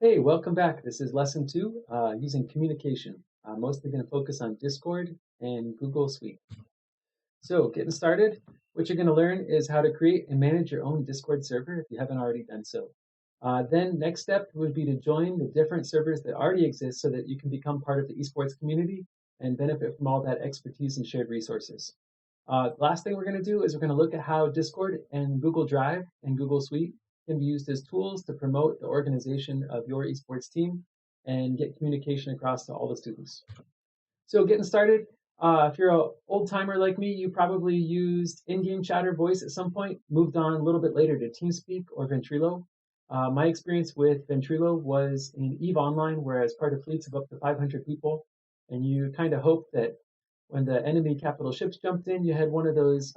Hey, welcome back. This is lesson two, using communication. I'm mostly going to focus on Discord and Google Suite. So getting started, what you're going to learn is how to create and manage your own Discord server if you haven't already done so. Then next step would be to join the different servers that already exist so that you can become part of the esports community and benefit from all that expertise and shared resources. Last thing we're going to do is we're going to look at how Discord and Google Drive and Google Suite can be used as tools to promote the organization of your esports team and get communication across to all the students. So getting started, if you're an old timer like me, you probably used in-game chat or voice at some point, moved on a little bit later to TeamSpeak or Ventrilo. My experience with Ventrilo was in EVE Online, where I was part of fleets of up to 500 people, and you kind of hope that when the enemy capital ships jumped in, you had one of those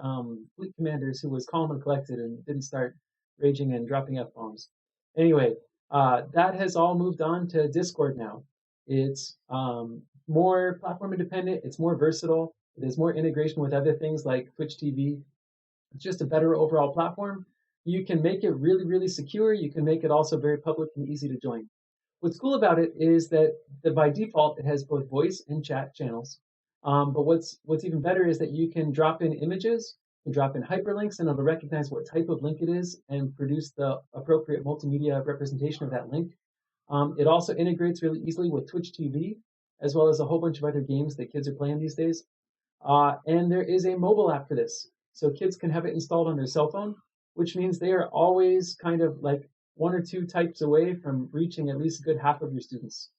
fleet commanders who was calm and collected and didn't start raging and dropping F-bombs. Anyway, that has all moved on to Discord now. It's more platform independent, it's more versatile, it has more integration with other things like Twitch TV. It's just a better overall platform. You can make it really, really secure. You can make it also very public and easy to join. What's cool about it is that by default, it has both voice and chat channels. But what's even better is that you can drop in images, you can drop in hyperlinks, and it'll recognize what type of link it is and produce the appropriate multimedia representation of that link. It also integrates really easily with Twitch TV, as well as a whole bunch of other games that kids are playing these days. And there is a mobile app for this. So kids can have it installed on their cell phone, which means they are always kind of like one or two types away from reaching at least a good half of your students.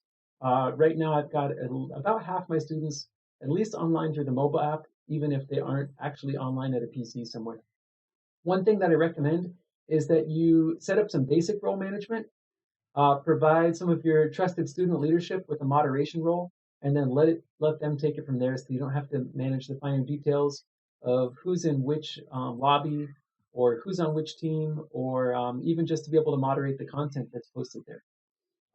Right now, I've got about half my students at least online through the mobile app, even if they aren't actually online at a PC somewhere. One thing that I recommend is that you set up some basic role management, provide some of your trusted student leadership with a moderation role, and then let them take it from there so you don't have to manage the finer details of who's in which lobby or who's on which team, or even just to be able to moderate the content that's posted there.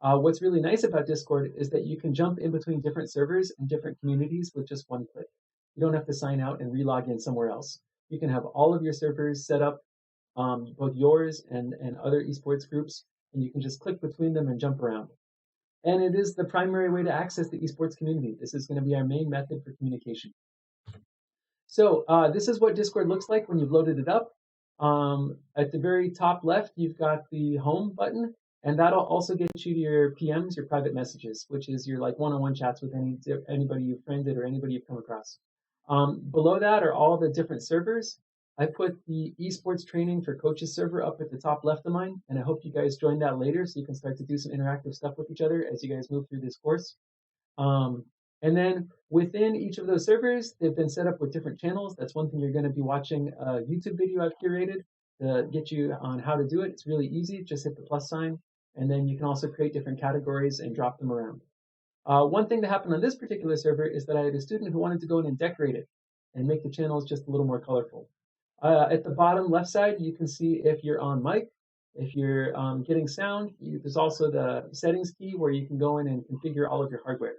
What's really nice about Discord is that you can jump in between different servers and different communities with just one click. You don't have to sign out and re-log in somewhere else. You can have all of your servers set up, both yours and other esports groups, and you can just click between them and jump around. And it is the primary way to access the esports community. This is going to be our main method for communication. So this is what Discord looks like when you've loaded it up. At the very top left, you've got the home button, and that'll also get you to your PMs, your private messages, which is your like one-on-one chats with anybody you've friended or anybody you've come across. Below that are all the different servers. I put the esports training for coaches server up at the top left of mine, and I hope you guys join that later so you can start to do some interactive stuff with each other as you guys move through this course. And then within each of those servers, they've been set up with different channels. That's one thing you're going to be watching a YouTube video I've curated to get you on how to do it. It's really easy. Just hit the plus sign, and then you can also create different categories and drop them around. One thing that happened on this particular server is that I had a student who wanted to go in and decorate it and make the channels just a little more colorful. At the bottom left side, you can see if you're on mic, if you're getting sound. There's also the settings key where you can go in and configure all of your hardware.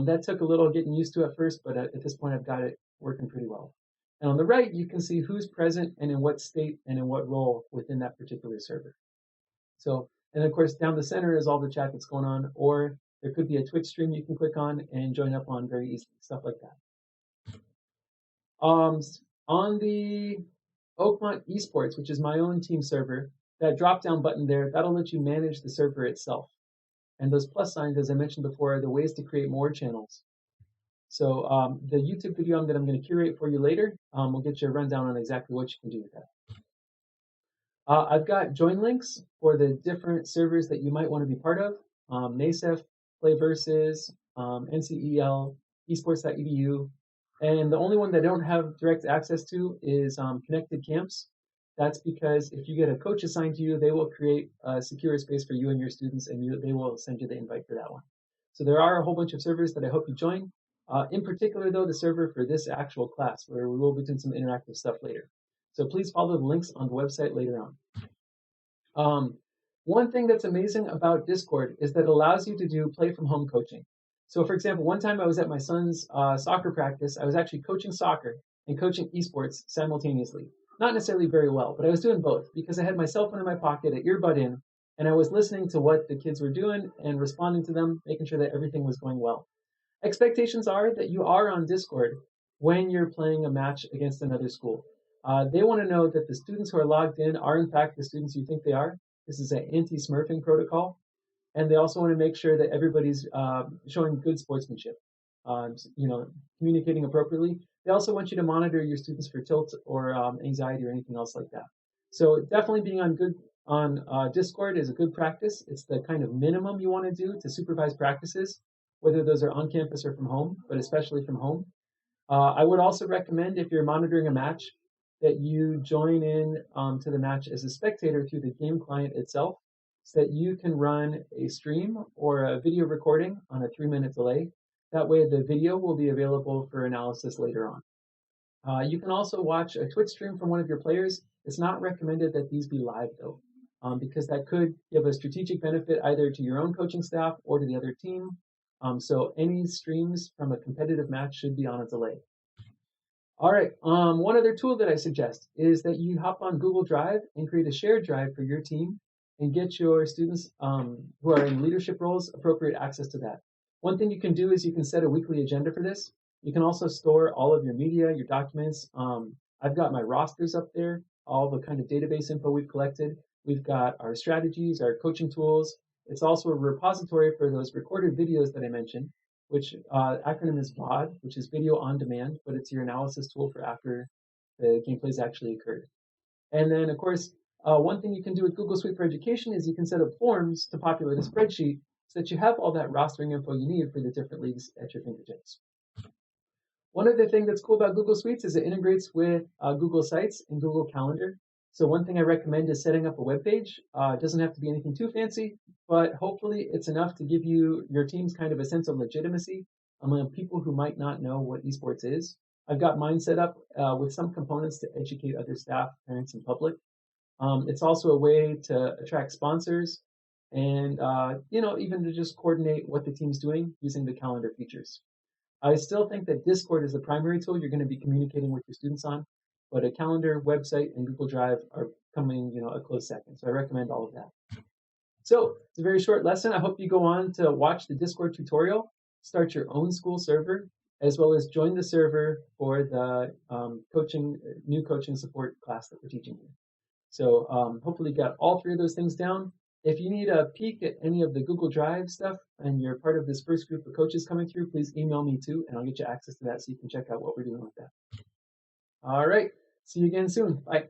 That took a little getting used to at first, but at this point I've got it working pretty well. And on the right, you can see who's present and in what state and in what role within that particular server. So, and of course, down the center is all the chat that's going on, or there could be a Twitch stream you can click on and join up on very easily, stuff like that. On the Oakmont Esports, which is my own team server, that drop-down button there, that'll let you manage the server itself. And those plus signs, as I mentioned before, are the ways to create more channels. So the YouTube video that I'm going to curate for you later will get you a rundown on exactly what you can do with that. I've got join links for the different servers that you might want to be part of. NASEF, PlayVersus, NCEL, esports.edu. And the only one that I don't have direct access to is Connected Camps. That's because if you get a coach assigned to you, they will create a secure space for you and your students, and they will send you the invite for that one. So there are a whole bunch of servers that I hope you join. In particular, though, the server for this actual class, where we will be doing some interactive stuff later. So please follow the links on the website later on. One thing that's amazing about Discord is that it allows you to do play from home coaching. So for example, one time I was at my son's soccer practice. I was actually coaching soccer and coaching esports simultaneously. Not necessarily very well, but I was doing both because I had my cell phone in my pocket, an earbud in, and I was listening to what the kids were doing and responding to them, making sure that everything was going well. Expectations are that you are on Discord when you're playing a match against another school. They want to know that the students who are logged in are in fact the students you think they are. This is an anti-smurfing protocol, and they also want to make sure that everybody's showing good sportsmanship, communicating appropriately. They also want you to monitor your students for tilt or anxiety or anything else like that. So definitely being on Discord is a good practice. It's the kind of minimum you want to do to supervise practices, whether those are on campus or from home, but especially from home. I would also recommend if you're monitoring a match that you join in to the match as a spectator through the game client itself so that you can run a stream or a video recording on a 3-minute delay. That way the video will be available for analysis later on. You can also watch a Twitch stream from one of your players. It's not recommended that these be live though, because that could give a strategic benefit either to your own coaching staff or to the other team. So any streams from a competitive match should be on a delay. All right. One other tool that I suggest is that you hop on Google Drive and create a shared drive for your team and get your students who are in leadership roles appropriate access to that. One thing you can do is you can set a weekly agenda for this. You can also store all of your media, your documents. I've got my rosters up there, all the kind of database info we've collected. We've got our strategies, our coaching tools. It's also a repository for those recorded videos that I mentioned, which acronym is VOD, which is video on demand, but it's your analysis tool for after the gameplay's actually occurred. And then, of course, one thing you can do with Google Suite for Education is you can set up forms to populate a spreadsheet so that you have all that rostering info you need for the different leagues at your fingertips. One other thing that's cool about Google Suites is it integrates with Google Sites and Google Calendar. So one thing I recommend is setting up a web page. It doesn't have to be anything too fancy, but hopefully it's enough to give you your teams kind of a sense of legitimacy among people who might not know what esports is. I've got mine set up with some components to educate other staff, parents, and public. It's also a way to attract sponsors and even to just coordinate what the team's doing using the calendar features. I still think that Discord is the primary tool you're going to be communicating with your students on, but a calendar, website, and Google Drive are coming, a close second. So I recommend all of that. So it's a very short lesson. I hope you go on to watch the Discord tutorial, start your own school server, as well as join the server for the new coaching support class that we're teaching you. So hopefully you got all three of those things down. If you need a peek at any of the Google Drive stuff and you're part of this first group of coaches coming through, please email me too, and I'll get you access to that so you can check out what we're doing with that. All right. See you again soon. Bye.